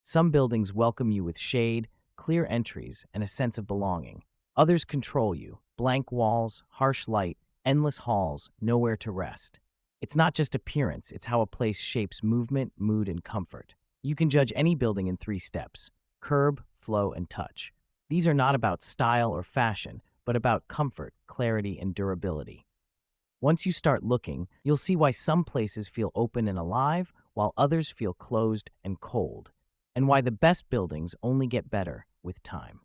Some buildings welcome you with shade, clear entries, and a sense of belonging. Others control you, blank walls, harsh light, endless halls, nowhere to rest. It's not just appearance, it's how a place shapes movement, mood, and comfort. You can judge any building in 3 steps: curb, flow, and touch. These are not about style or fashion, but about comfort, clarity, and durability. Once you start looking, you'll see why some places feel open and alive, while others feel closed and cold, and why the best buildings only get better with time.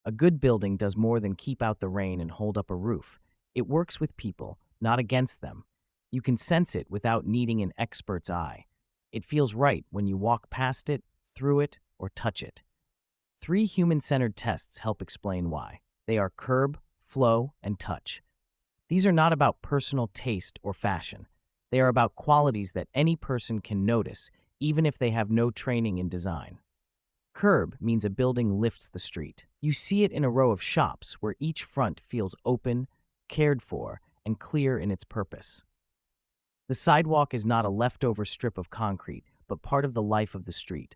A good building does more than keep out the rain and hold up a roof. It works with people, not against them. You can sense it without needing an expert's eye. It feels right when you walk past it, through it, or touch it. 3 human-centered tests help explain why. They are curb, flow, and touch. These are not about personal taste or fashion. They are about qualities that any person can notice, even if they have no training in design. Curb means a building lifts the street. You see it in a row of shops where each front feels open, cared for, and clear in its purpose. The sidewalk is not a leftover strip of concrete, but part of the life of the street.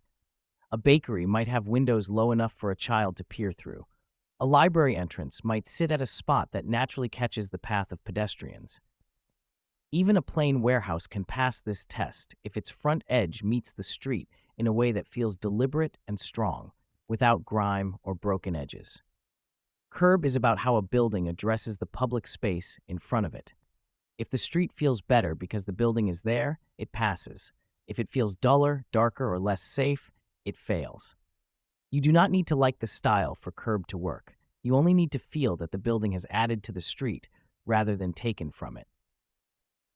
A bakery might have windows low enough for a child to peer through. A library entrance might sit at a spot that naturally catches the path of pedestrians. Even a plain warehouse can pass this test if its front edge meets the street in a way that feels deliberate and strong, without grime or broken edges. Curb is about how a building addresses the public space in front of it. If the street feels better because the building is there, it passes. If it feels duller, darker, or less safe, it fails. You do not need to like the style for curb to work. You only need to feel that the building has added to the street rather than taken from it.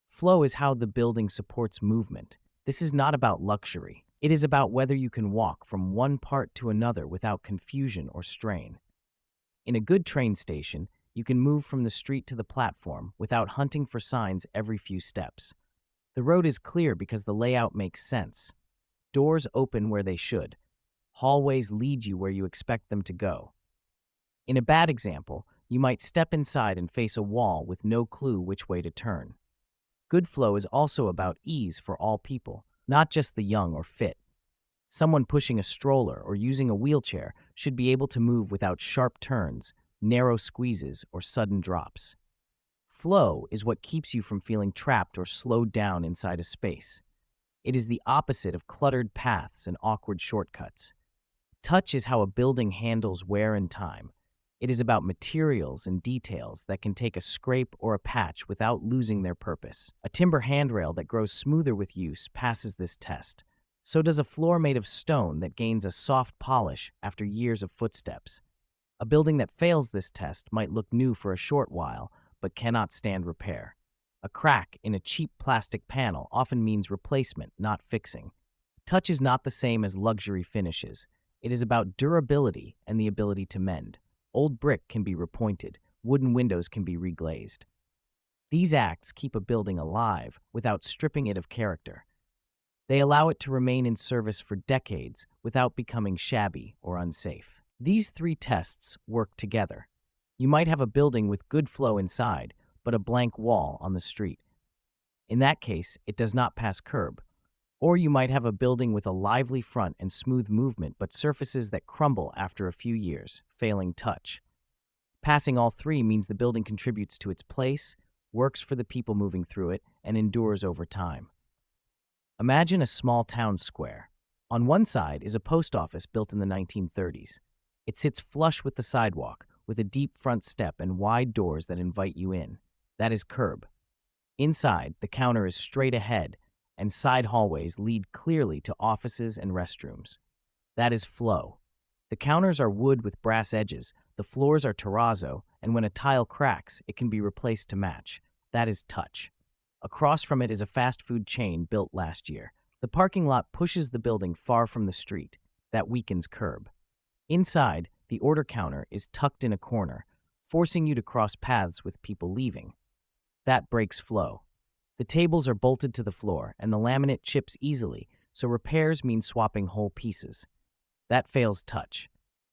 Flow is how the building supports movement. This is not about luxury. It is about whether you can walk from one part to another without confusion or strain. In a good train station, you can move from the street to the platform without hunting for signs every few steps. The road is clear because the layout makes sense. Doors open where they should. Hallways lead you where you expect them to go. In a bad example, you might step inside and face a wall with no clue which way to turn. Good flow is also about ease for all people, not just the young or fit. Someone pushing a stroller or using a wheelchair should be able to move without sharp turns, narrow squeezes, or sudden drops. Flow is what keeps you from feeling trapped or slowed down inside a space. It is the opposite of cluttered paths and awkward shortcuts. Touch is how a building handles wear and time. It is about materials and details that can take a scrape or a patch without losing their purpose. A timber handrail that grows smoother with use passes this test. So does a floor made of stone that gains a soft polish after years of footsteps. A building that fails this test might look new for a short while, but cannot stand repair. A crack in a cheap plastic panel often means replacement, not fixing. Touch is not the same as luxury finishes. It is about durability and the ability to mend. Old brick can be repointed, wooden windows can be reglazed. These acts keep a building alive without stripping it of character. They allow it to remain in service for decades without becoming shabby or unsafe. These 3 tests work together. You might have a building with good flow inside, but a blank wall on the street. In that case, it does not pass curb. Or you might have a building with a lively front and smooth movement, but surfaces that crumble after a few years, failing touch. Passing all 3 means the building contributes to its place, works for the people moving through it, and endures over time. Imagine a small town square. On one side is a post office built in the 1930s. It sits flush with the sidewalk, with a deep front step and wide doors that invite you in. That is curb. Inside, the counter is straight ahead, and side hallways lead clearly to offices and restrooms. That is flow. The counters are wood with brass edges, the floors are terrazzo, and when a tile cracks, it can be replaced to match. That is touch. Across from it is a fast food chain built last year. The parking lot pushes the building far from the street. That weakens curb. Inside, the order counter is tucked in a corner, forcing you to cross paths with people leaving. That breaks flow. The tables are bolted to the floor, and the laminate chips easily, so repairs mean swapping whole pieces. That fails touch.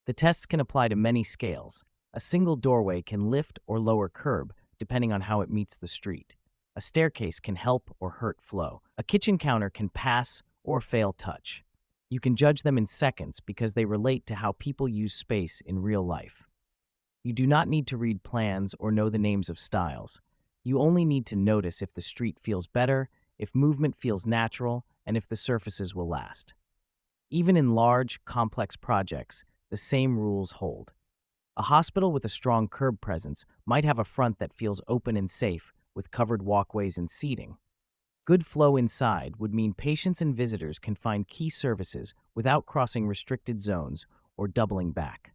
The tests can apply to many scales. A single doorway can lift or lower curb, depending on how it meets the street. A staircase can help or hurt flow. A kitchen counter can pass or fail touch. You can judge them in seconds because they relate to how people use space in real life. You do not need to read plans or know the names of styles. You only need to notice if the street feels better, if movement feels natural, and if the surfaces will last. Even in large, complex projects, the same rules hold. A hospital with a strong curb presence might have a front that feels open and safe, with covered walkways and seating. Good flow inside would mean patients and visitors can find key services without crossing restricted zones or doubling back.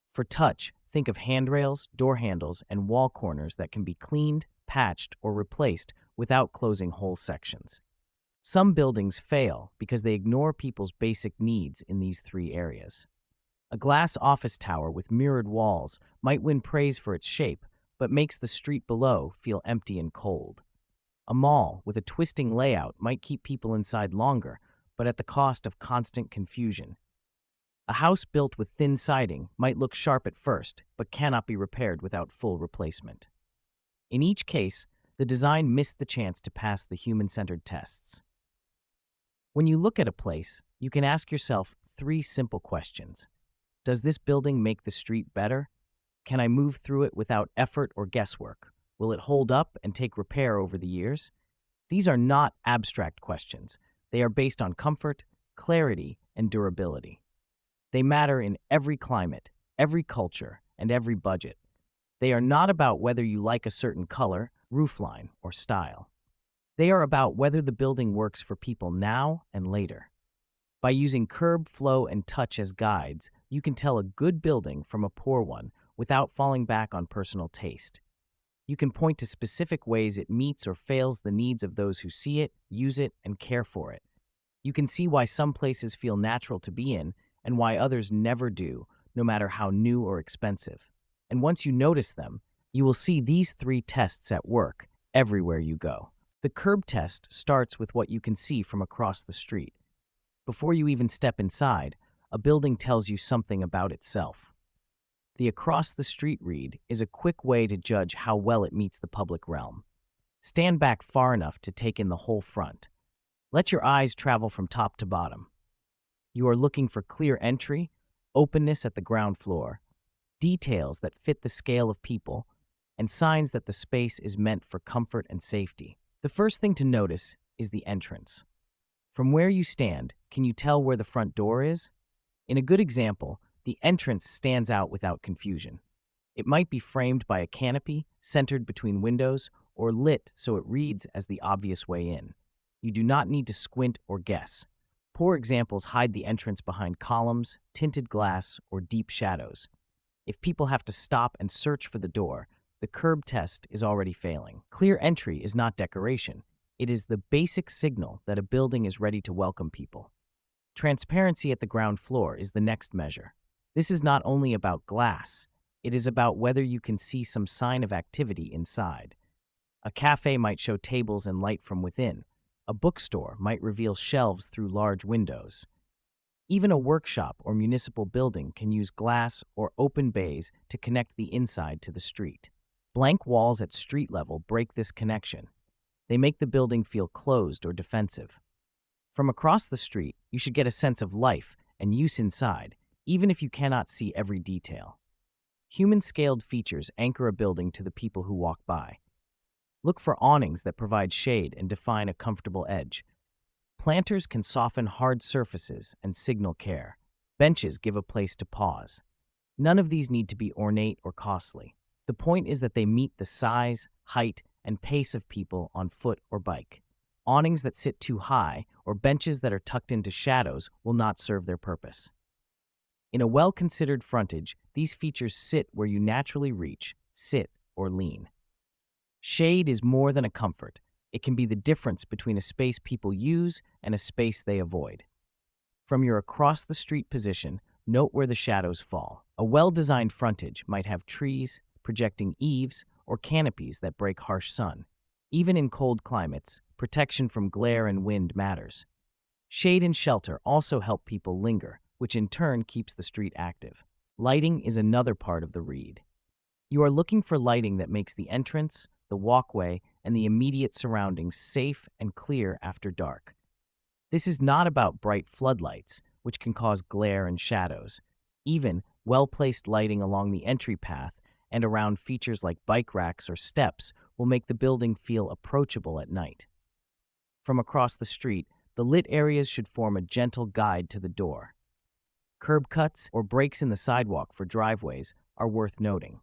For touch, think of handrails, door handles, and wall corners that can be cleaned, patched, or replaced without closing whole sections. Some buildings fail because they ignore people's basic needs in these three areas. A glass office tower with mirrored walls might win praise for its shape, but makes the street below feel empty and cold. A mall with a twisting layout might keep people inside longer, but at the cost of constant confusion. A house built with thin siding might look sharp at first, but cannot be repaired without full replacement. In each case, the design missed the chance to pass the human-centered tests. When you look at a place, you can ask yourself three simple questions. Does this building make the street better? Can I move through it without effort or guesswork? Will it hold up and take repair over the years? These are not abstract questions. They are based on comfort, clarity, and durability. They matter in every climate, every culture, and every budget. They are not about whether you like a certain color, roofline, or style. They are about whether the building works for people now and later. By using curb, flow, and touch as guides, you can tell a good building from a poor one without falling back on personal taste. You can point to specific ways it meets or fails the needs of those who see it, use it, and care for it. You can see why some places feel natural to be in and why others never do, no matter how new or expensive. And once you notice them, you will see these three tests at work everywhere you go. The curb test starts with what you can see from across the street. Before you even step inside, a building tells you something about itself. The across the street read is a quick way to judge how well it meets the public realm. Stand back far enough to take in the whole front. Let your eyes travel from top to bottom. You are looking for clear entry, openness at the ground floor, details that fit the scale of people, and signs that the space is meant for comfort and safety. The first thing to notice is the entrance. From where you stand, can you tell where the front door is? In a good example, the entrance stands out without confusion. It might be framed by a canopy, centered between windows, or lit so it reads as the obvious way in. You do not need to squint or guess. Poor examples hide the entrance behind columns, tinted glass, or deep shadows. If people have to stop and search for the door, the curb test is already failing. Clear entry is not decoration. It is the basic signal that a building is ready to welcome people. Transparency at the ground floor is the next measure. This is not only about glass, it is about whether you can see some sign of activity inside. A cafe might show tables and light from within. A bookstore might reveal shelves through large windows. Even a workshop or municipal building can use glass or open bays to connect the inside to the street. Blank walls at street level break this connection. They make the building feel closed or defensive. From across the street, you should get a sense of life and use inside, even if you cannot see every detail. Human-scaled features anchor a building to the people who walk by. Look for awnings that provide shade and define a comfortable edge. Planters can soften hard surfaces and signal care. Benches give a place to pause. None of these need to be ornate or costly. The point is that they meet the size, height, and pace of people on foot or bike. Awnings that sit too high or benches that are tucked into shadows will not serve their purpose. In a well-considered frontage, these features sit where you naturally reach, sit, or lean. Shade is more than a comfort. It can be the difference between a space people use and a space they avoid. From your across-the-street position, note where the shadows fall. A well-designed frontage might have trees, projecting eaves, or canopies that break harsh sun. Even in cold climates, protection from glare and wind matters. Shade and shelter also help people linger, which in turn keeps the street active. Lighting is another part of the read. You are looking for lighting that makes the entrance, the walkway, and the immediate surroundings safe and clear after dark. This is not about bright floodlights, which can cause glare and shadows. Even well-placed lighting along the entry path and around features like bike racks or steps will make the building feel approachable at night. From across the street, the lit areas should form a gentle guide to the door. Curb cuts or breaks in the sidewalk for driveways are worth noting.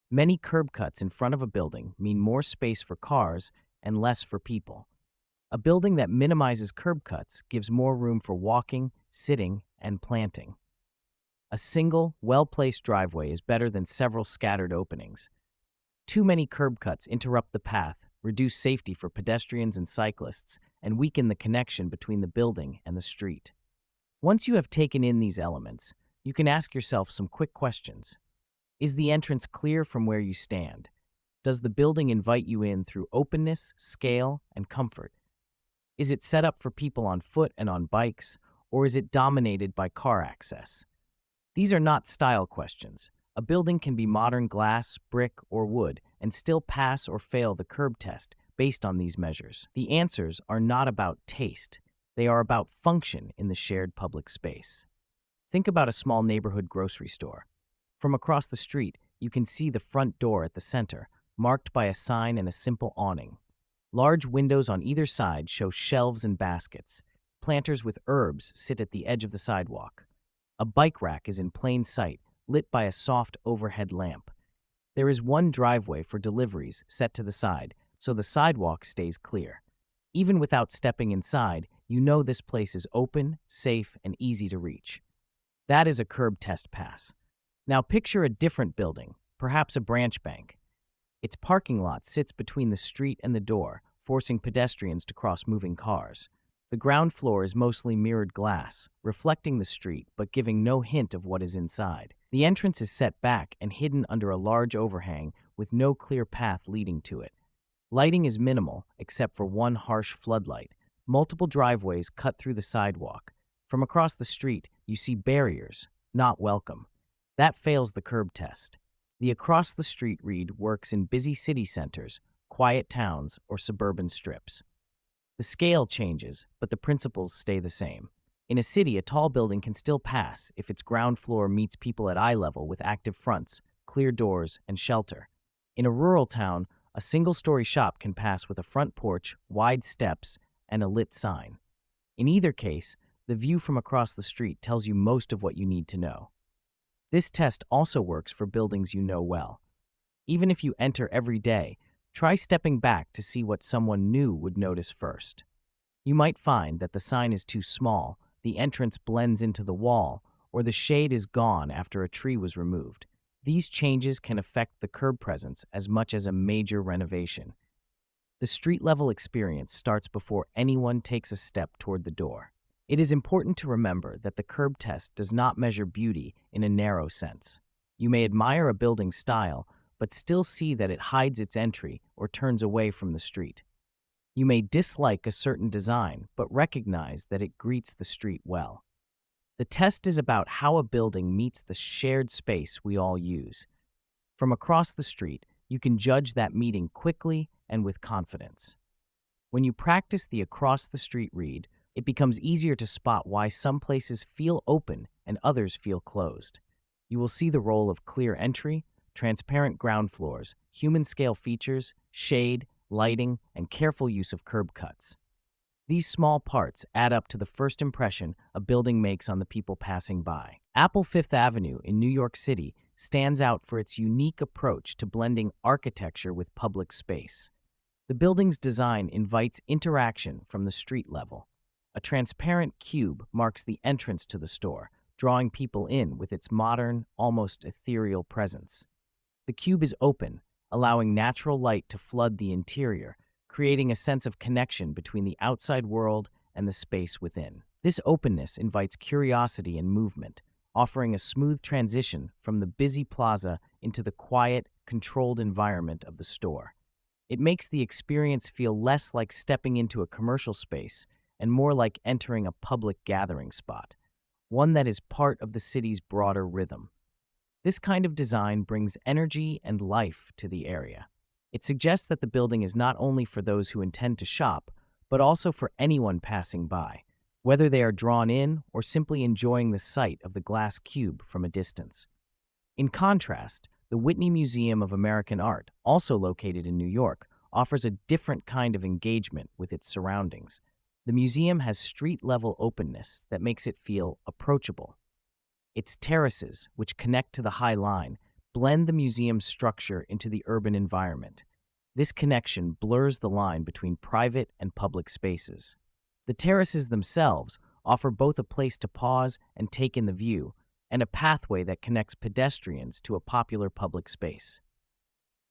Many curb cuts in front of a building mean more space for cars and less for people. A building that minimizes curb cuts gives more room for walking, sitting, and planting. A single, well-placed driveway is better than several scattered openings. Too many curb cuts interrupt the path, reduce safety for pedestrians and cyclists, and weaken the connection between the building and the street. Once you have taken in these elements, you can ask yourself some quick questions. Is the entrance clear from where you stand? Does the building invite you in through openness, scale, and comfort? Is it set up for people on foot and on bikes, or is it dominated by car access? These are not style questions. A building can be modern glass, brick, or wood and still pass or fail the curb test based on these measures. The answers are not about taste. They are about function in the shared public space. Think about a small neighborhood grocery store. From across the street, you can see the front door at the center, marked by a sign and a simple awning. Large windows on either side show shelves and baskets. Planters with herbs sit at the edge of the sidewalk. A bike rack is in plain sight, lit by a soft overhead lamp. There is one driveway for deliveries set to the side, so the sidewalk stays clear. Even without stepping inside, you know this place is open, safe, and easy to reach. That is a curb test pass. Now picture a different building, perhaps a branch bank. Its parking lot sits between the street and the door, forcing pedestrians to cross moving cars. The ground floor is mostly mirrored glass, reflecting the street but giving no hint of what is inside. The entrance is set back and hidden under a large overhang with no clear path leading to it. Lighting is minimal, except for one harsh floodlight. Multiple driveways cut through the sidewalk. From across the street, you see barriers, not welcome. That fails the curb test. The across the street read works in busy city centers, quiet towns, or suburban strips. The scale changes, but the principles stay the same. In a city, a tall building can still pass if its ground floor meets people at eye level with active fronts, clear doors, and shelter. In a rural town, a single-story shop can pass with a front porch, wide steps, and a lit sign. In either case, the view from across the street tells you most of what you need to know. This test also works for buildings you know well. Even if you enter every day, try stepping back to see what someone new would notice first. You might find that the sign is too small, the entrance blends into the wall, or the shade is gone after a tree was removed. These changes can affect the curb presence as much as a major renovation. The street-level experience starts before anyone takes a step toward the door. It is important to remember that the curb test does not measure beauty in a narrow sense. You may admire a building's style, but still see that it hides its entry or turns away from the street. You may dislike a certain design, but recognize that it greets the street well. The test is about how a building meets the shared space we all use. From across the street, you can judge that meeting quickly and with confidence. When you practice the across the street read, it becomes easier to spot why some places feel open and others feel closed. You will see the role of clear entry, transparent ground floors, human-scale features, shade, lighting, and careful use of curb cuts. These small parts add up to the first impression a building makes on the people passing by. Apple Fifth Avenue in New York City stands out for its unique approach to blending architecture with public space. The building's design invites interaction from the street level. A transparent cube marks the entrance to the store, drawing people in with its modern, almost ethereal presence. The cube is open, allowing natural light to flood the interior, creating a sense of connection between the outside world and the space within. This openness invites curiosity and movement, offering a smooth transition from the busy plaza into the quiet, controlled environment of the store. It makes the experience feel less like stepping into a commercial space and more like entering a public gathering spot, one that is part of the city's broader rhythm. This kind of design brings energy and life to the area. It suggests that the building is not only for those who intend to shop, but also for anyone passing by, whether they are drawn in or simply enjoying the sight of the glass cube from a distance. In contrast, the Whitney Museum of American Art, also located in New York, offers a different kind of engagement with its surroundings. The museum has street-level openness that makes it feel approachable. Its terraces, which connect to the High Line, blend the museum's structure into the urban environment. This connection blurs the line between private and public spaces. The terraces themselves offer both a place to pause and take in the view, and a pathway that connects pedestrians to a popular public space.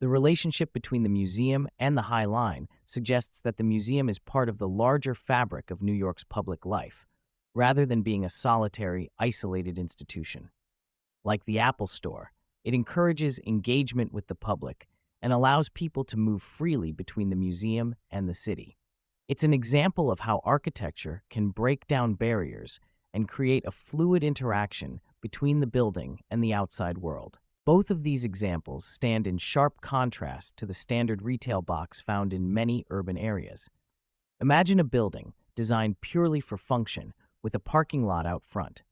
The relationship between the museum and the High Line suggests that the museum is part of the larger fabric of New York's public life, rather than being a solitary, isolated institution. Like the Apple Store, it encourages engagement with the public and allows people to move freely between the museum and the city. It's an example of how architecture can break down barriers and create a fluid interaction between the building and the outside world. Both of these examples stand in sharp contrast to the standard retail box found in many urban areas. Imagine a building designed purely for function with a parking lot out front.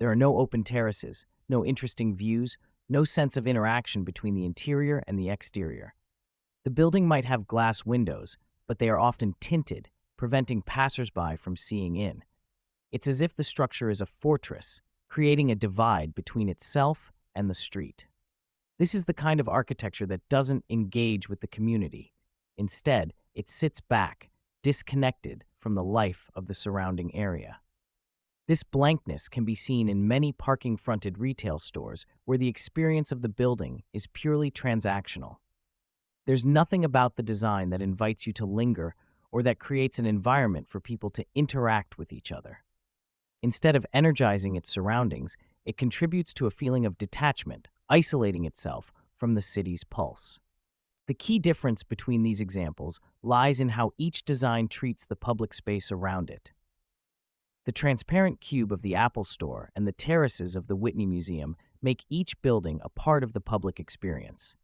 There are no open terraces, no interesting views, no sense of interaction between the interior and the exterior. The building might have glass windows, but they are often tinted, preventing passersby from seeing in. It's as if the structure is a fortress, creating a divide between itself and the street. This is the kind of architecture that doesn't engage with the community. Instead, it sits back, disconnected from the life of the surrounding area. This blankness can be seen in many parking-fronted retail stores where the experience of the building is purely transactional. There's nothing about the design that invites you to linger or that creates an environment for people to interact with each other. Instead of energizing its surroundings, it contributes to a feeling of detachment, isolating itself from the city's pulse. The key difference between these examples lies in how each design treats the public space around it. The transparent cube of the Apple Store and the terraces of the Whitney Museum make each building a part of the public experience.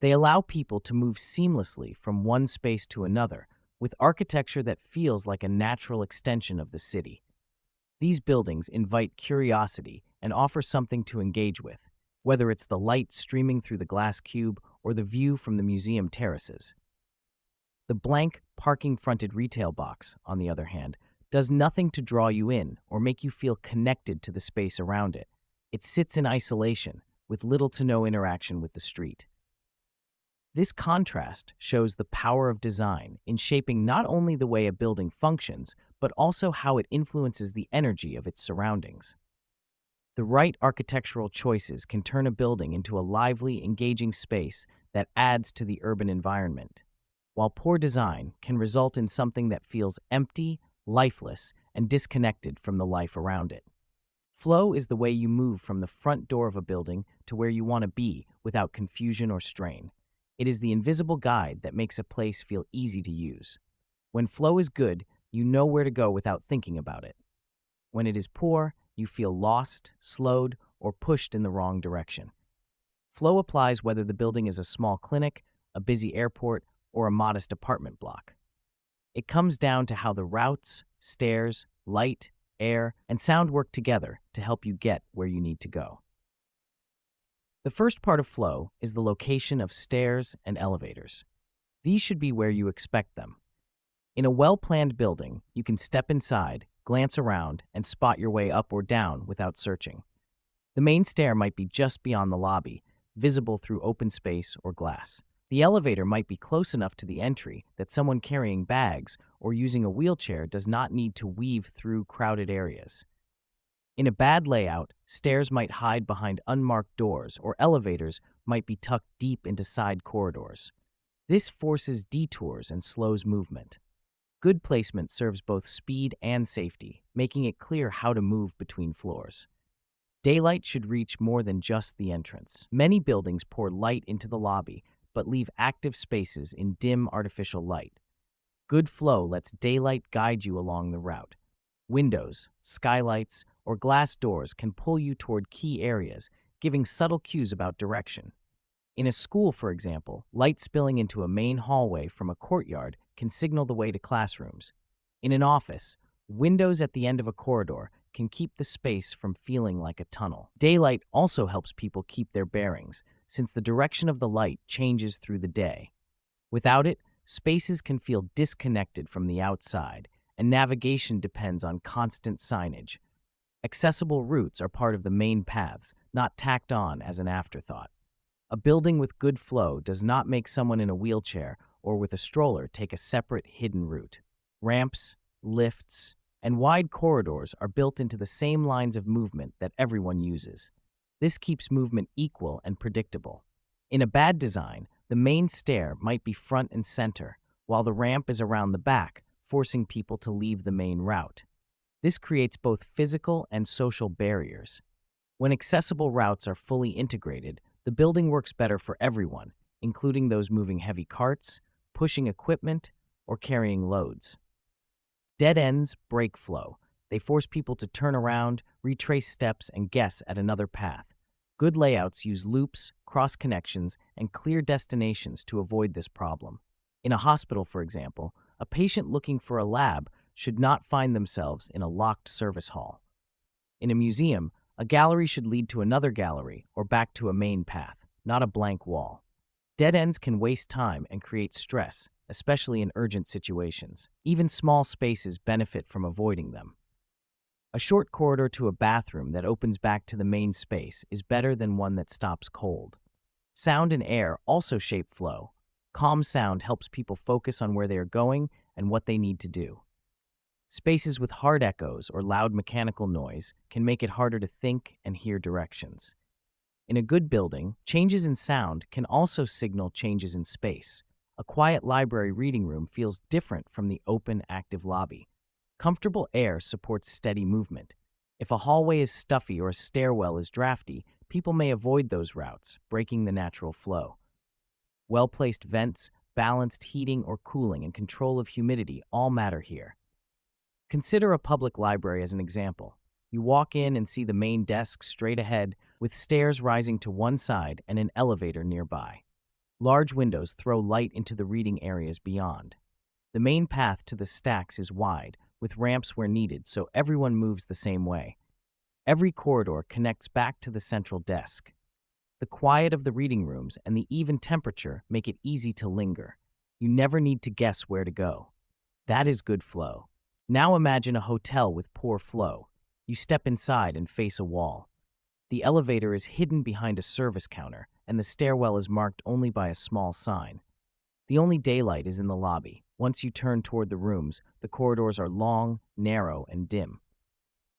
They allow people to move seamlessly from one space to another, with architecture that feels like a natural extension of the city. These buildings invite curiosity and offer something to engage with, whether it's the light streaming through the glass cube or the view from the museum terraces. The blank, parking-fronted retail box, on the other hand, does nothing to draw you in or make you feel connected to the space around it. It sits in isolation, with little to no interaction with the street. This contrast shows the power of design in shaping not only the way a building functions, but also how it influences the energy of its surroundings. The right architectural choices can turn a building into a lively, engaging space that adds to the urban environment, while poor design can result in something that feels empty, lifeless, and disconnected from the life around it. Flow is the way you move from the front door of a building to where you want to be without confusion or strain. It is the invisible guide that makes a place feel easy to use. When flow is good, you know where to go without thinking about it. When it is poor, you feel lost, slowed, or pushed in the wrong direction. Flow applies whether the building is a small clinic, a busy airport, or a modest apartment block. It comes down to how the routes, stairs, light, air, and sound work together to help you get where you need to go. The first part of flow is the location of stairs and elevators. These should be where you expect them. In a well-planned building, you can step inside, glance around, and spot your way up or down without searching. The main stair might be just beyond the lobby, visible through open space or glass. The elevator might be close enough to the entry that someone carrying bags or using a wheelchair does not need to weave through crowded areas. In a bad layout, stairs might hide behind unmarked doors, or elevators might be tucked deep into side corridors. This forces detours and slows movement. Good placement serves both speed and safety, making it clear how to move between floors. Daylight should reach more than just the entrance. Many buildings pour light into the lobby, but leave active spaces in dim artificial light. Good flow lets daylight guide you along the route. Windows, skylights, or glass doors can pull you toward key areas, giving subtle cues about direction. In a school, for example, light spilling into a main hallway from a courtyard can signal the way to classrooms. In an office, windows at the end of a corridor can keep the space from feeling like a tunnel. Daylight also helps people keep their bearings, since the direction of the light changes through the day. Without it, spaces can feel disconnected from the outside, and navigation depends on constant signage. Accessible routes are part of the main paths, not tacked on as an afterthought. A building with good flow does not make someone in a wheelchair or with a stroller take a separate hidden route. Ramps, lifts, and wide corridors are built into the same lines of movement that everyone uses. This keeps movement equal and predictable. In a bad design, the main stair might be front and center, while the ramp is around the back, forcing people to leave the main route. This creates both physical and social barriers. When accessible routes are fully integrated, the building works better for everyone, including those moving heavy carts, pushing equipment, or carrying loads. Dead ends break flow. They force people to turn around, retrace steps, and guess at another path. Good layouts use loops, cross connections, and clear destinations to avoid this problem. In a hospital, for example, a patient looking for a lab should not find themselves in a locked service hall. In a museum, a gallery should lead to another gallery or back to a main path, not a blank wall. Dead ends can waste time and create stress, especially in urgent situations. Even small spaces benefit from avoiding them. A short corridor to a bathroom that opens back to the main space is better than one that stops cold. Sound and air also shape flow. Calm sound helps people focus on where they are going and what they need to do. Spaces with hard echoes or loud mechanical noise can make it harder to think and hear directions. In a good building, changes in sound can also signal changes in space. A quiet library reading room feels different from the open, active lobby. Comfortable air supports steady movement. If a hallway is stuffy or a stairwell is drafty, people may avoid those routes, breaking the natural flow. Well-placed vents, balanced heating or cooling, and control of humidity all matter here. Consider a public library as an example. You walk in and see the main desk straight ahead, with stairs rising to one side and an elevator nearby. Large windows throw light into the reading areas beyond. The main path to the stacks is wide, with ramps where needed so everyone moves the same way. Every corridor connects back to the central desk. The quiet of the reading rooms and the even temperature make it easy to linger. You never need to guess where to go. That is good flow. Now imagine a hotel with poor flow. You step inside and face a wall. The elevator is hidden behind a service counter, and the stairwell is marked only by a small sign. The only daylight is in the lobby. Once you turn toward the rooms, the corridors are long, narrow, and dim.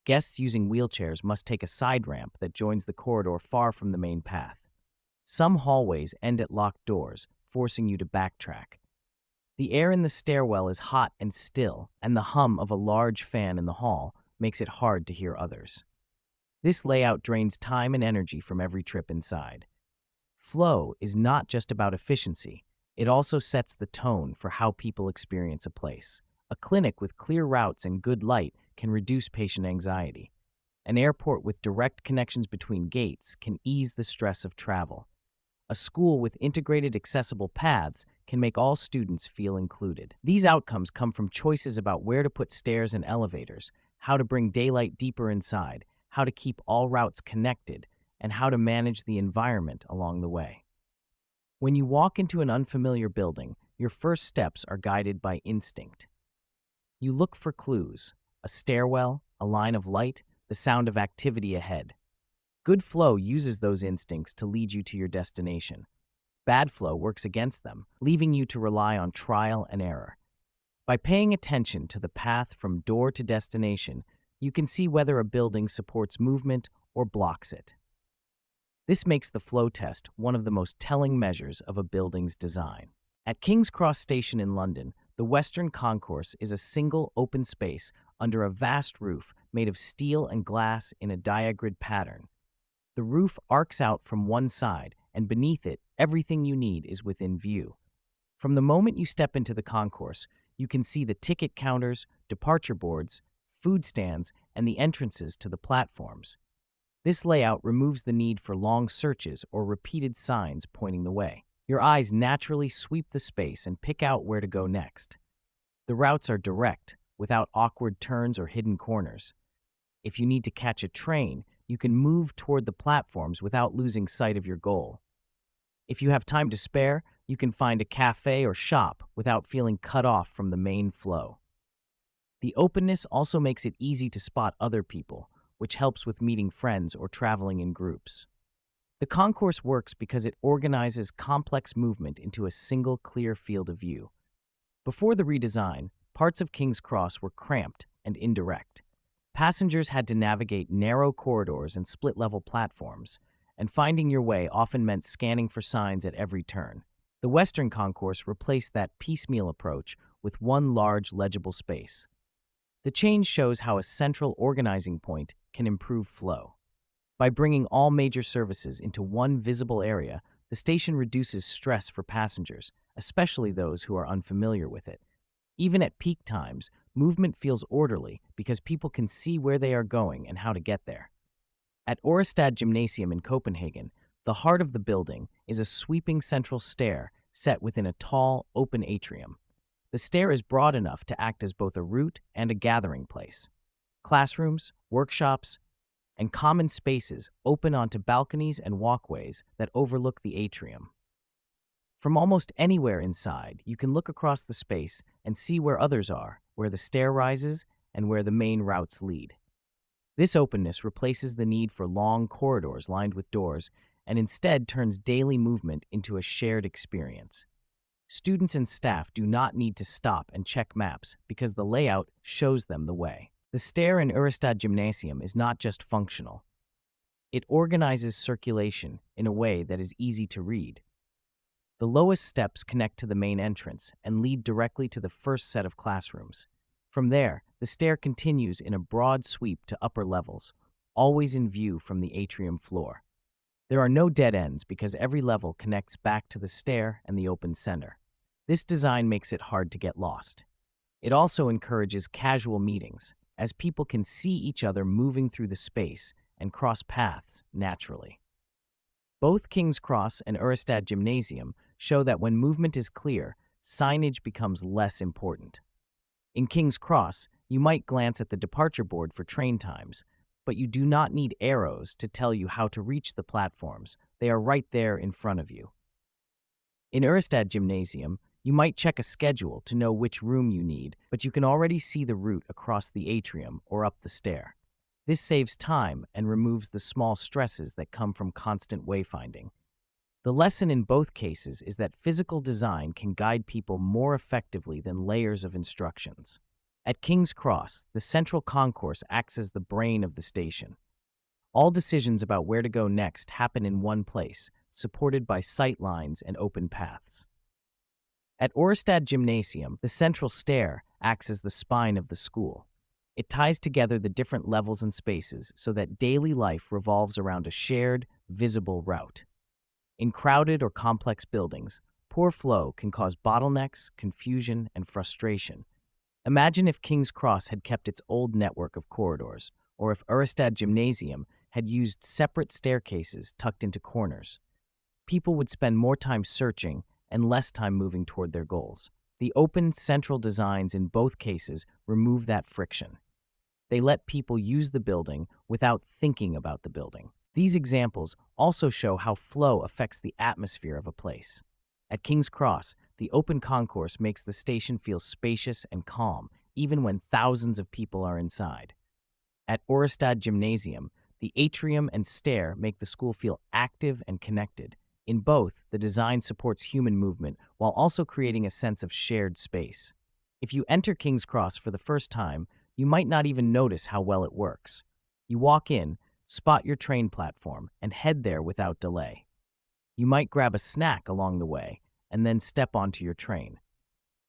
Guests using wheelchairs must take a side ramp that joins the corridor far from the main path. Some hallways end at locked doors, forcing you to backtrack. The air in the stairwell is hot and still, and the hum of a large fan in the hall makes it hard to hear others. This layout drains time and energy from every trip inside. Flow is not just about efficiency. It also sets the tone for how people experience a place. A clinic with clear routes and good light can reduce patient anxiety. An airport with direct connections between gates can ease the stress of travel. A school with integrated accessible paths can make all students feel included. These outcomes come from choices about where to put stairs and elevators, how to bring daylight deeper inside, how to keep all routes connected, and how to manage the environment along the way. When you walk into an unfamiliar building, your first steps are guided by instinct. You look for clues: a stairwell, a line of light, the sound of activity ahead. Good flow uses those instincts to lead you to your destination. Bad flow works against them, leaving you to rely on trial and error. By paying attention to the path from door to destination, you can see whether a building supports movement or blocks it. This makes the flow test one of the most telling measures of a building's design. At King's Cross Station in London, the Western Concourse is a single open space under a vast roof made of steel and glass in a diagrid pattern. The roof arcs out from one side, and beneath it, everything you need is within view. From the moment you step into the concourse, you can see the ticket counters, departure boards, food stands, and the entrances to the platforms. This layout removes the need for long searches or repeated signs pointing the way. Your eyes naturally sweep the space and pick out where to go next. The routes are direct, without awkward turns or hidden corners. If you need to catch a train, you can move toward the platforms without losing sight of your goal. If you have time to spare, you can find a cafe or shop without feeling cut off from the main flow. The openness also makes it easy to spot other people, which helps with meeting friends or traveling in groups. The concourse works because it organizes complex movement into a single clear field of view. Before the redesign, parts of King's Cross were cramped and indirect. Passengers had to navigate narrow corridors and split-level platforms, and finding your way often meant scanning for signs at every turn. The Western Concourse replaced that piecemeal approach with one large, legible space. The change shows how a central organizing point can improve flow. By bringing all major services into one visible area, the station reduces stress for passengers, especially those who are unfamiliar with it. Even at peak times, movement feels orderly because people can see where they are going and how to get there. At Orestad Gymnasium in Copenhagen, the heart of the building is a sweeping central stair set within a tall, open atrium. The stair is broad enough to act as both a route and a gathering place. Classrooms, workshops, and common spaces open onto balconies and walkways that overlook the atrium. From almost anywhere inside, you can look across the space and see where others are, where the stair rises, and where the main routes lead. This openness replaces the need for long corridors lined with doors and instead turns daily movement into a shared experience. Students and staff do not need to stop and check maps because the layout shows them the way. The stair in Orestad Gymnasium is not just functional. It organizes circulation in a way that is easy to read. The lowest steps connect to the main entrance and lead directly to the first set of classrooms. From there, the stair continues in a broad sweep to upper levels, always in view from the atrium floor. There are no dead ends because every level connects back to the stair and the open center. This design makes it hard to get lost. It also encourages casual meetings, as people can see each other moving through the space and cross paths naturally. Both King's Cross and Orestad Gymnasium show that when movement is clear, signage becomes less important. In King's Cross, you might glance at the departure board for train times, but you do not need arrows to tell you how to reach the platforms. They are right there in front of you. In Orestad Gymnasium, you might check a schedule to know which room you need, but you can already see the route across the atrium or up the stair. This saves time and removes the small stresses that come from constant wayfinding. The lesson in both cases is that physical design can guide people more effectively than layers of instructions. At King's Cross, the central concourse acts as the brain of the station. All decisions about where to go next happen in one place, supported by sight lines and open paths. At Orestad Gymnasium, the central stair acts as the spine of the school. It ties together the different levels and spaces so that daily life revolves around a shared, visible route. In crowded or complex buildings, poor flow can cause bottlenecks, confusion, and frustration. Imagine if King's Cross had kept its old network of corridors, or if Orestad Gymnasium had used separate staircases tucked into corners. People would spend more time searching and less time moving toward their goals. The open, central designs in both cases remove that friction. They let people use the building without thinking about the building. These examples also show how flow affects the atmosphere of a place. At King's Cross, the open concourse makes the station feel spacious and calm, even when thousands of people are inside. At Orestad Gymnasium, the atrium and stair make the school feel active and connected. In both, the design supports human movement while also creating a sense of shared space. If you enter King's Cross for the first time, you might not even notice how well it works. You walk in, spot your train platform, and head there without delay. You might grab a snack along the way and then step onto your train.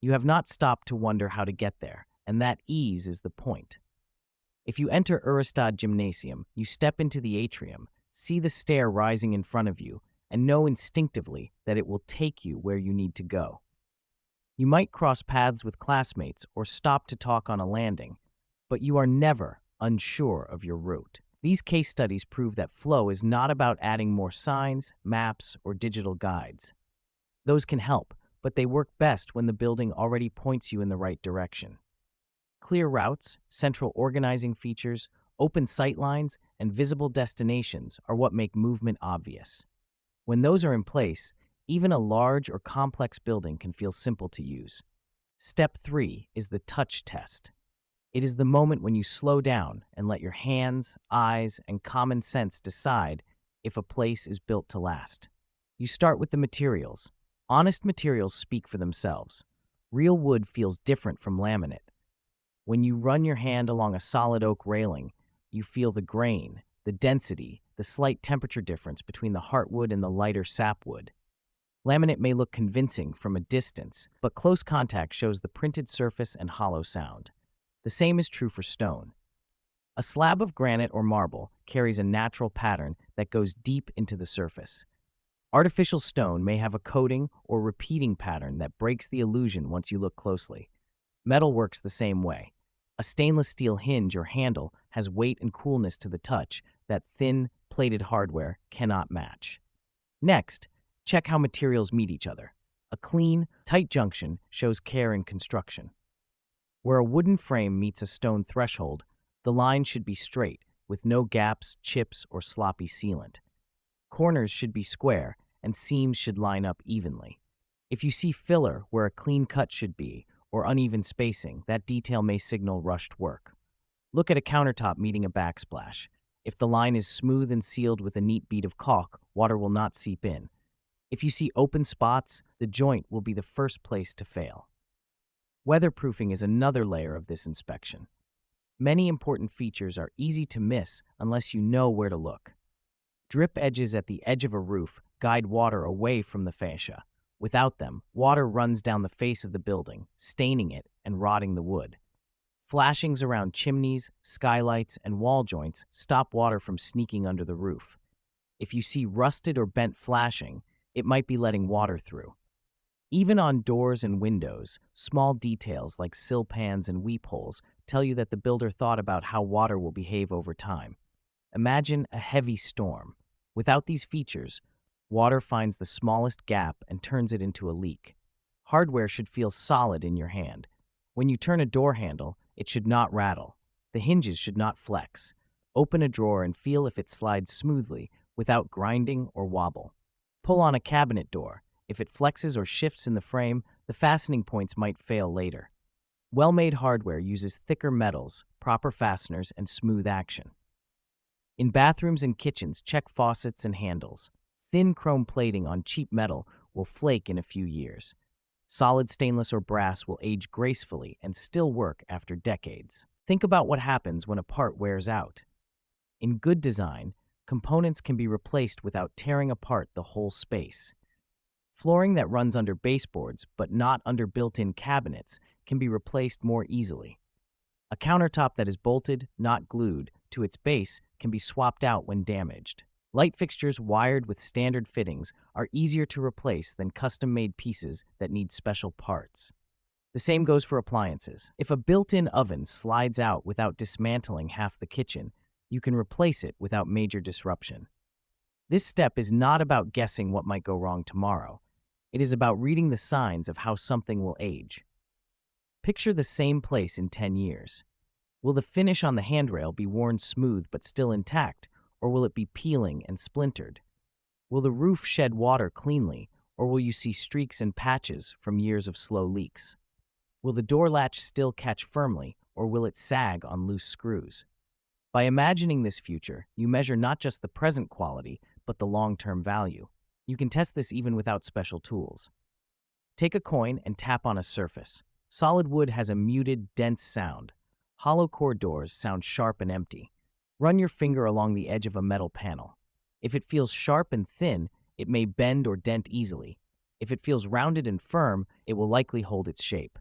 You have not stopped to wonder how to get there, and that ease is the point. If you enter Orestad Gymnasium, you step into the atrium, see the stair rising in front of you, and know instinctively that it will take you where you need to go. You might cross paths with classmates or stop to talk on a landing, but you are never unsure of your route. These case studies prove that flow is not about adding more signs, maps, or digital guides. Those can help, but they work best when the building already points you in the right direction. Clear routes, central organizing features, open sightlines, and visible destinations are what make movement obvious. When those are in place, even a large or complex building can feel simple to use. Step 3 is the touch test. It is the moment when you slow down and let your hands, eyes, and common sense decide if a place is built to last. You start with the materials. Honest materials speak for themselves. Real wood feels different from laminate. When you run your hand along a solid oak railing, you feel the grain, the density, the slight temperature difference between the heartwood and the lighter sapwood. Laminate may look convincing from a distance, but close contact shows the printed surface and hollow sound. The same is true for stone. A slab of granite or marble carries a natural pattern that goes deep into the surface. Artificial stone may have a coating or repeating pattern that breaks the illusion once you look closely. Metal works the same way. A stainless steel hinge or handle has weight and coolness to the touch that thin, plated hardware cannot match. Next, check how materials meet each other. A clean, tight junction shows care in construction. Where a wooden frame meets a stone threshold, the line should be straight, with no gaps, chips, or sloppy sealant. Corners should be square, and seams should line up evenly. If you see filler where a clean cut should be, or uneven spacing, that detail may signal rushed work. Look at a countertop meeting a backsplash. If the line is smooth and sealed with a neat bead of caulk, water will not seep in. If you see open spots, the joint will be the first place to fail. Weatherproofing is another layer of this inspection. Many important features are easy to miss unless you know where to look. Drip edges at the edge of a roof guide water away from the fascia. Without them, water runs down the face of the building, staining it and rotting the wood. Flashings around chimneys, skylights, and wall joints stop water from sneaking under the roof. If you see rusted or bent flashing, it might be letting water through. Even on doors and windows, small details like sill pans and weep holes tell you that the builder thought about how water will behave over time. Imagine a heavy storm. Without these features, water finds the smallest gap and turns it into a leak. Hardware should feel solid in your hand. When you turn a door handle, it should not rattle. The hinges should not flex. Open a drawer and feel if it slides smoothly without grinding or wobble. Pull on a cabinet door. If it flexes or shifts in the frame, the fastening points might fail later. Well-made hardware uses thicker metals, proper fasteners, and smooth action. In bathrooms and kitchens, check faucets and handles. Thin chrome plating on cheap metal will flake in a few years. Solid stainless or brass will age gracefully and still work after decades. Think about what happens when a part wears out. In good design, components can be replaced without tearing apart the whole space. Flooring that runs under baseboards but not under built-in cabinets can be replaced more easily. A countertop that is bolted, not glued, to its base can be swapped out when damaged. Light fixtures wired with standard fittings are easier to replace than custom-made pieces that need special parts. The same goes for appliances. If a built-in oven slides out without dismantling half the kitchen, you can replace it without major disruption. This step is not about guessing what might go wrong tomorrow. It is about reading the signs of how something will age. Picture the same place in 10 years. Will the finish on the handrail be worn smooth but still intact, or will it be peeling and splintered? Will the roof shed water cleanly, or will you see streaks and patches from years of slow leaks? Will the door latch still catch firmly, or will it sag on loose screws? By imagining this future, you measure not just the present quality, but the long-term value. You can test this even without special tools. Take a coin and tap on a surface. Solid wood has a muted, dense sound. Hollow core doors sound sharp and empty. Run your finger along the edge of a metal panel. If it feels sharp and thin, it may bend or dent easily. If it feels rounded and firm, it will likely hold its shape.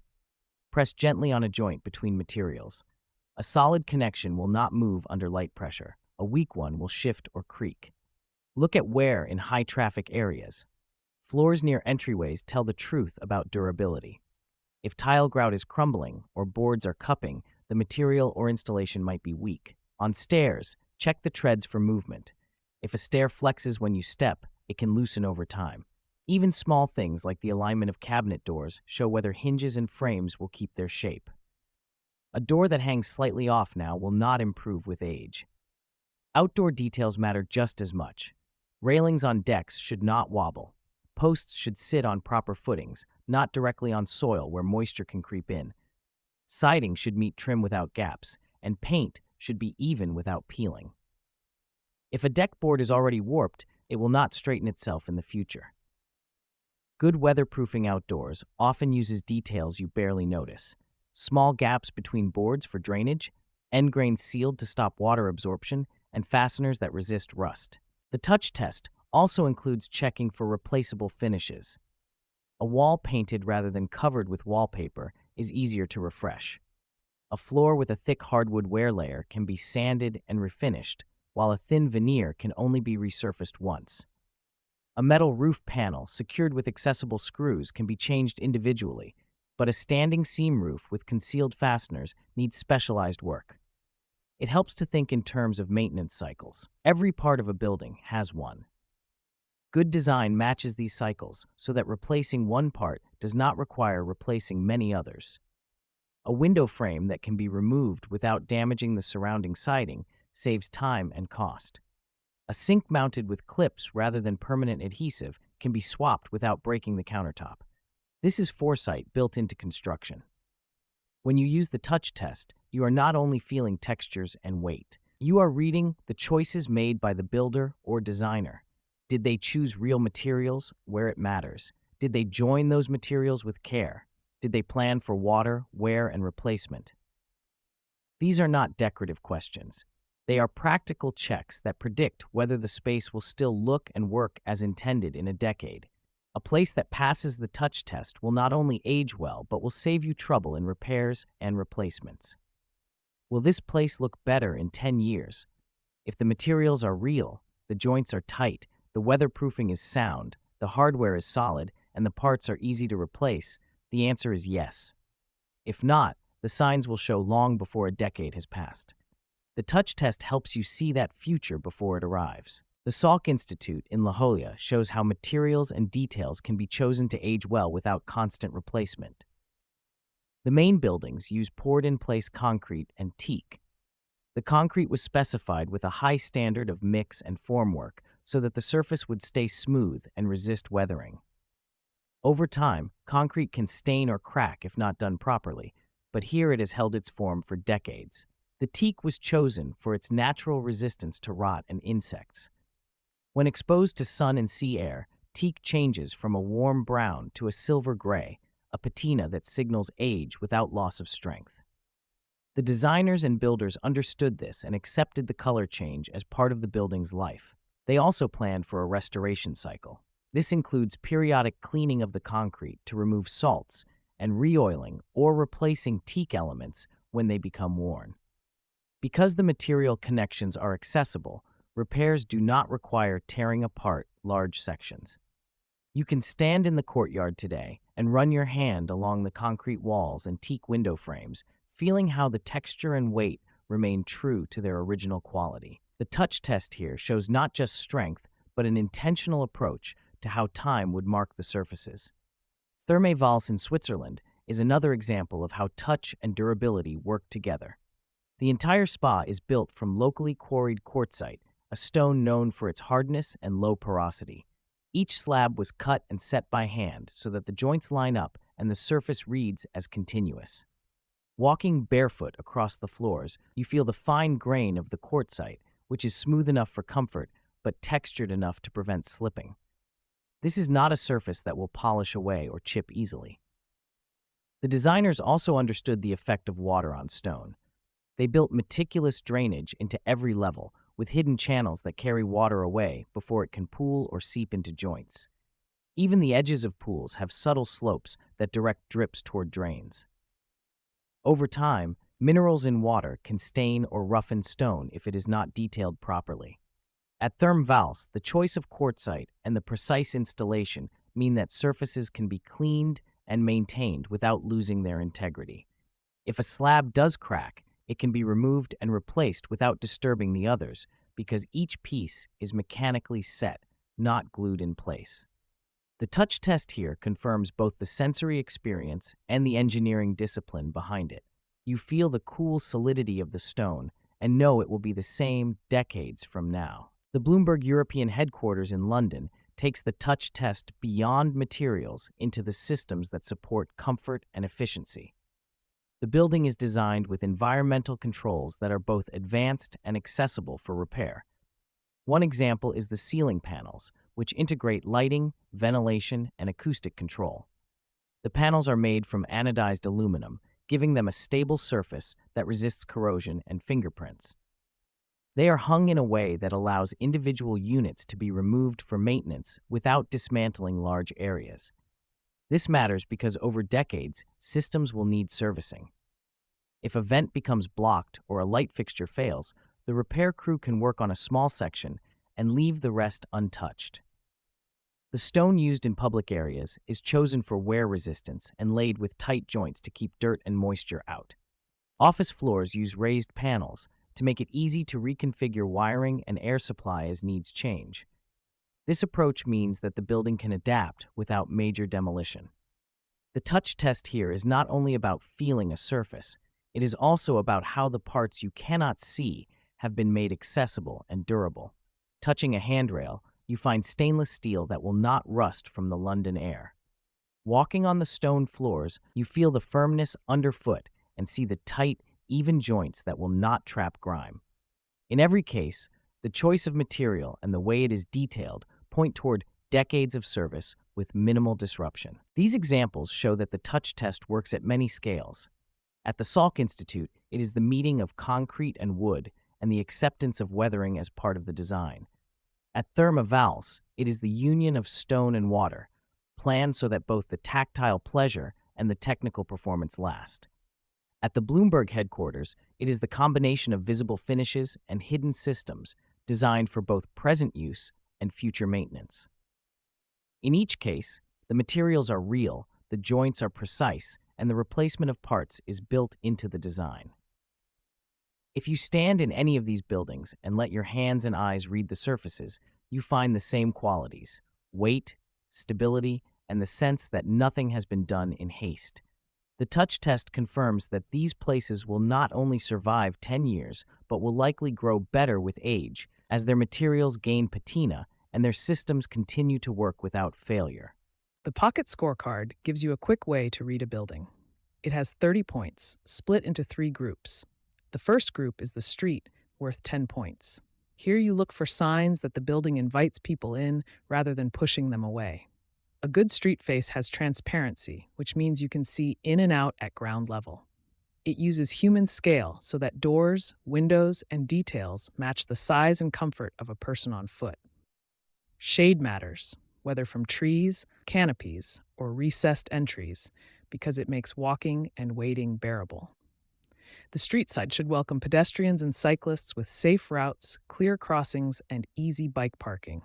Press gently on a joint between materials. A solid connection will not move under light pressure. A weak one will shift or creak. Look at wear in high-traffic areas. Floors near entryways tell the truth about durability. If tile grout is crumbling or boards are cupping, the material or installation might be weak. On stairs, check the treads for movement. If a stair flexes when you step, it can loosen over time. Even small things like the alignment of cabinet doors show whether hinges and frames will keep their shape. A door that hangs slightly off now will not improve with age. Outdoor details matter just as much. Railings on decks should not wobble. Posts should sit on proper footings, not directly on soil where moisture can creep in. Siding should meet trim without gaps, and paint should be even without peeling. If a deck board is already warped, it will not straighten itself in the future. Good weatherproofing outdoors often uses details you barely notice. Small gaps between boards for drainage, end grains sealed to stop water absorption, and fasteners that resist rust. The touch test also includes checking for replaceable finishes. A wall painted rather than covered with wallpaper is easier to refresh. A floor with a thick hardwood wear layer can be sanded and refinished, while a thin veneer can only be resurfaced once. A metal roof panel secured with accessible screws can be changed individually, but a standing seam roof with concealed fasteners needs specialized work. It helps to think in terms of maintenance cycles. Every part of a building has one. Good design matches these cycles so that replacing one part does not require replacing many others. A window frame that can be removed without damaging the surrounding siding saves time and cost. A sink mounted with clips rather than permanent adhesive can be swapped without breaking the countertop. This is foresight built into construction. When you use the touch test, you are not only feeling textures and weight. You are reading the choices made by the builder or designer. Did they choose real materials where it matters? Did they join those materials with care? Did they plan for water, wear, and replacement? These are not decorative questions. They are practical checks that predict whether the space will still look and work as intended in a decade. A place that passes the touch test will not only age well, but will save you trouble in repairs and replacements. Will this place look better in 10 years? If the materials are real, the joints are tight, the weatherproofing is sound, the hardware is solid, and the parts are easy to replace, the answer is yes. If not, the signs will show long before a decade has passed. The touch test helps you see that future before it arrives. The Salk Institute in La Jolla shows how materials and details can be chosen to age well without constant replacement. The main buildings use poured-in-place concrete and teak. The concrete was specified with a high standard of mix and formwork so that the surface would stay smooth and resist weathering. Over time, concrete can stain or crack if not done properly, but here it has held its form for decades. The teak was chosen for its natural resistance to rot and insects. When exposed to sun and sea air, teak changes from a warm brown to a silver gray, a patina that signals age without loss of strength. The designers and builders understood this and accepted the color change as part of the building's life. They also planned for a restoration cycle. This includes periodic cleaning of the concrete to remove salts and re-oiling or replacing teak elements when they become worn. Because the material connections are accessible, repairs do not require tearing apart large sections. You can stand in the courtyard today and run your hand along the concrete walls and teak window frames, feeling how the texture and weight remain true to their original quality. The touch test here shows not just strength, but an intentional approach to how time would mark the surfaces. Therme Vals in Switzerland is another example of how touch and durability work together. The entire spa is built from locally quarried quartzite, a stone known for its hardness and low porosity. Each slab was cut and set by hand so that the joints line up and the surface reads as continuous. Walking barefoot across the floors, you feel the fine grain of the quartzite, which is smooth enough for comfort but textured enough to prevent slipping. This is not a surface that will polish away or chip easily. The designers also understood the effect of water on stone. They built meticulous drainage into every level, with hidden channels that carry water away before it can pool or seep into joints. Even the edges of pools have subtle slopes that direct drips toward drains. Over time, minerals in water can stain or roughen stone if it is not detailed properly. At Therme Vals, the choice of quartzite and the precise installation mean that surfaces can be cleaned and maintained without losing their integrity. If a slab does crack, it can be removed and replaced without disturbing the others because each piece is mechanically set, not glued in place. The touch test here confirms both the sensory experience and the engineering discipline behind it. You feel the cool solidity of the stone and know it will be the same decades from now. The Bloomberg European headquarters in London takes the touch test beyond materials into the systems that support comfort and efficiency. The building is designed with environmental controls that are both advanced and accessible for repair. One example is the ceiling panels, which integrate lighting, ventilation, and acoustic control. The panels are made from anodized aluminum, giving them a stable surface that resists corrosion and fingerprints. They are hung in a way that allows individual units to be removed for maintenance without dismantling large areas. This matters because over decades, systems will need servicing. If a vent becomes blocked or a light fixture fails, the repair crew can work on a small section and leave the rest untouched. The stone used in public areas is chosen for wear resistance and laid with tight joints to keep dirt and moisture out. Office floors use raised panels to make it easy to reconfigure wiring and air supply as needs change. This approach means that the building can adapt without major demolition. The touch test here is not only about feeling a surface, it is also about how the parts you cannot see have been made accessible and durable. Touching a handrail, you find stainless steel that will not rust from the London air. Walking on the stone floors, you feel the firmness underfoot and see the tight, even joints that will not trap grime. In every case, the choice of material and the way it is detailed point toward decades of service with minimal disruption. These examples show that the touch test works at many scales. At the Salk Institute, it is the meeting of concrete and wood and the acceptance of weathering as part of the design. At Therme Vals, it is the union of stone and water, planned so that both the tactile pleasure and the technical performance last. At the Bloomberg headquarters, it is the combination of visible finishes and hidden systems designed for both present use and future maintenance. In each case, the materials are real, the joints are precise, and the replacement of parts is built into the design. If you stand in any of these buildings and let your hands and eyes read the surfaces, you find the same qualities: weight, stability, and the sense that nothing has been done in haste. The touch test confirms that these places will not only survive 10 years, but will likely grow better with age as their materials gain patina and their systems continue to work without failure. The Pocket Scorecard gives you a quick way to read a building. It has 30 points, split into 3 groups. The first group is the street, worth 10 points. Here you look for signs that the building invites people in rather than pushing them away. A good street face has transparency, which means you can see in and out at ground level. It uses human scale so that doors, windows, and details match the size and comfort of a person on foot. Shade matters, whether from trees, canopies, or recessed entries, because it makes walking and waiting bearable. The street side should welcome pedestrians and cyclists with safe routes, clear crossings, and easy bike parking.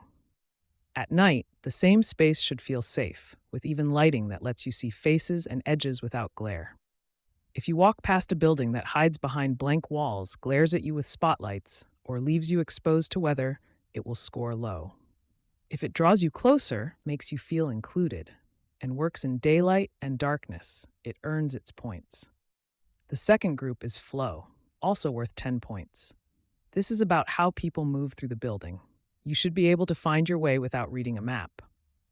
At night, the same space should feel safe, with even lighting that lets you see faces and edges without glare. If you walk past a building that hides behind blank walls, glares at you with spotlights, or leaves you exposed to weather, it will score low. If it draws you closer, makes you feel included, and works in daylight and darkness, it earns its points. The second group is flow, also worth 10 points. This is about how people move through the building. You should be able to find your way without reading a map.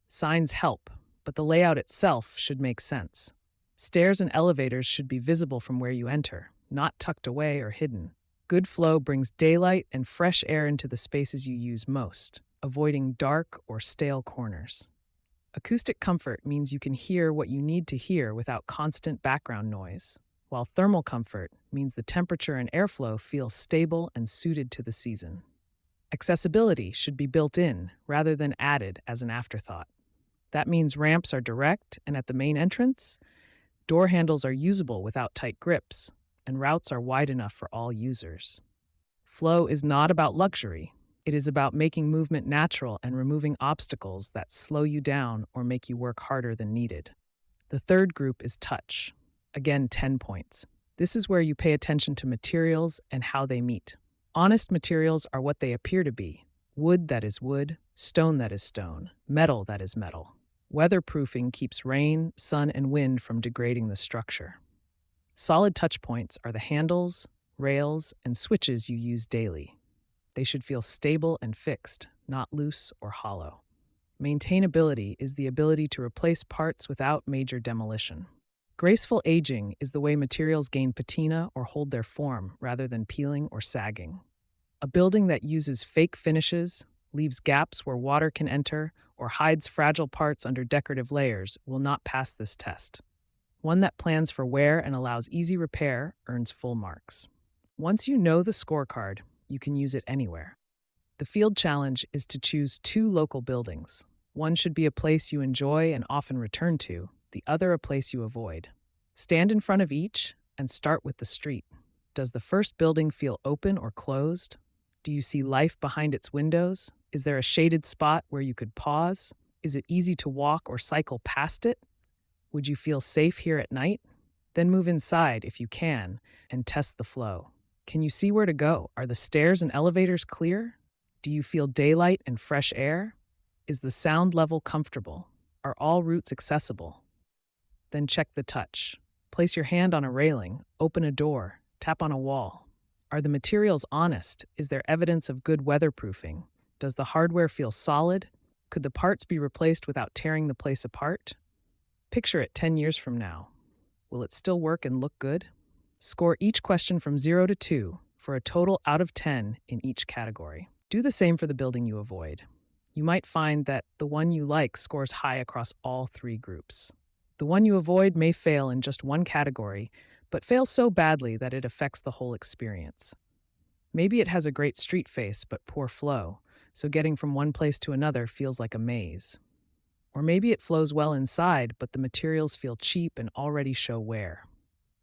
Signs help, but the layout itself should make sense. Stairs and elevators should be visible from where you enter, not tucked away or hidden. Good flow brings daylight and fresh air into the spaces you use most, avoiding dark or stale corners. Acoustic comfort means you can hear what you need to hear without constant background noise, while thermal comfort means the temperature and airflow feel stable and suited to the season. Accessibility should be built in rather than added as an afterthought. That means ramps are direct and at the main entrance, door handles are usable without tight grips, and routes are wide enough for all users. Flow is not about luxury. It is about making movement natural and removing obstacles that slow you down or make you work harder than needed. The third group is touch. Again, 10 points. This is where you pay attention to materials and how they meet. Honest materials are what they appear to be: wood that is wood, stone that is stone, metal that is metal. Weatherproofing keeps rain, sun, and wind from degrading the structure. Solid touch points are the handles, rails, and switches you use daily. They should feel stable and fixed, not loose or hollow. Maintainability is the ability to replace parts without major demolition. Graceful aging is the way materials gain patina or hold their form rather than peeling or sagging. A building that uses fake finishes, leaves gaps where water can enter, or hides fragile parts under decorative layers will not pass this test. One that plans for wear and allows easy repair earns full marks. Once you know the scorecard, you can use it anywhere. The field challenge is to choose 2 local buildings. One should be a place you enjoy and often return to, the other a place you avoid. Stand in front of each and start with the street. Does the first building feel open or closed? Do you see life behind its windows? Is there a shaded spot where you could pause? Is it easy to walk or cycle past it? Would you feel safe here at night? Then move inside if you can and test the flow. Can you see where to go? Are the stairs and elevators clear? Do you feel daylight and fresh air? Is the sound level comfortable? Are all routes accessible? Then check the touch. Place your hand on a railing, open a door, tap on a wall. Are the materials honest? Is there evidence of good weatherproofing? Does the hardware feel solid? Could the parts be replaced without tearing the place apart? Picture it 10 years from now. Will it still work and look good? Score each question from 0 to 2 for a total out of 10 in each category. Do the same for the building you avoid. You might find that the one you like scores high across all 3 groups. The one you avoid may fail in just one category, but fail so badly that it affects the whole experience. Maybe it has a great street face but poor flow, so getting from one place to another feels like a maze. Or maybe it flows well inside, but the materials feel cheap and already show wear.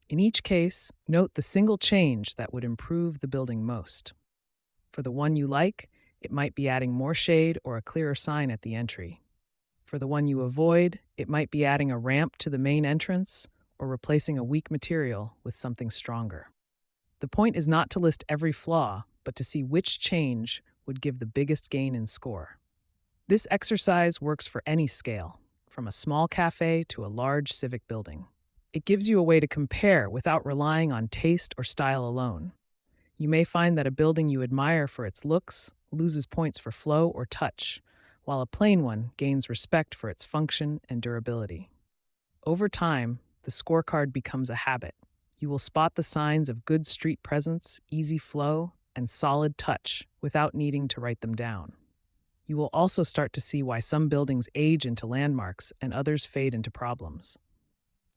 In each case, note the single change that would improve the building most. For the one you like, it might be adding more shade or a clearer sign at the entry. For the one you avoid, it might be adding a ramp to the main entrance or replacing a weak material with something stronger. The point is not to list every flaw, but to see which change would give the biggest gain in score. This exercise works for any scale, from a small cafe to a large civic building. It gives you a way to compare without relying on taste or style alone. You may find that a building you admire for its looks loses points for flow or touch, while a plain one gains respect for its function and durability. Over time, the scorecard becomes a habit. You will spot the signs of good street presence, easy flow, and solid touch without needing to write them down. You will also start to see why some buildings age into landmarks and others fade into problems.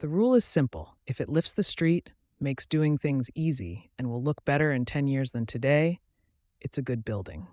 The rule is simple. If it lifts the street, makes doing things easy, and will look better in 10 years than today, it's a good building.